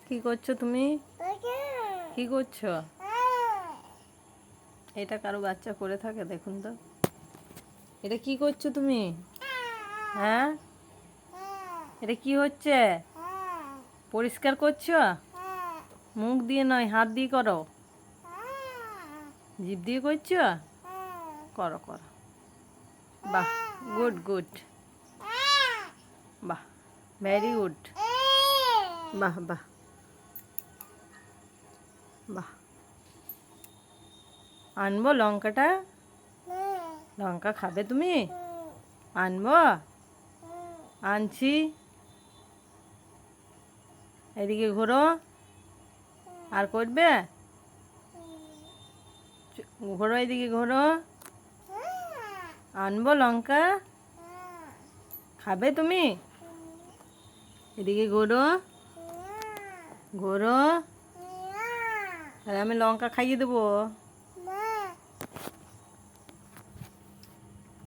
কি করছো তুমি? কি করছো? এটা কারো বাচ্চা করে থাকে, দেখুন তো। এটা কি করছো তুমি? হ্যাঁ, এটা কি হচ্ছে? পরিষ্কার করছো? মুখ দিয়ে নয়, হাত দিয়ে করো। জিভ দিয়ে করছো? করো করো। বাহ, গুড গুড। বাহ, ভেরি গুড। বাহ বাহ বাহ। আনবো লঙ্কাটা? লঙ্কা খাবে তুমি? আনবো? আনছি। এদিকে ঘোরো। আর করবে? ঘোরো, এদিকে ঘোরো। আনবো লঙ্কা? খাবে তুমি? এদিকে ঘোরো। ঘোরো। আর আমি লঙ্কা খাইয়ে দেবো।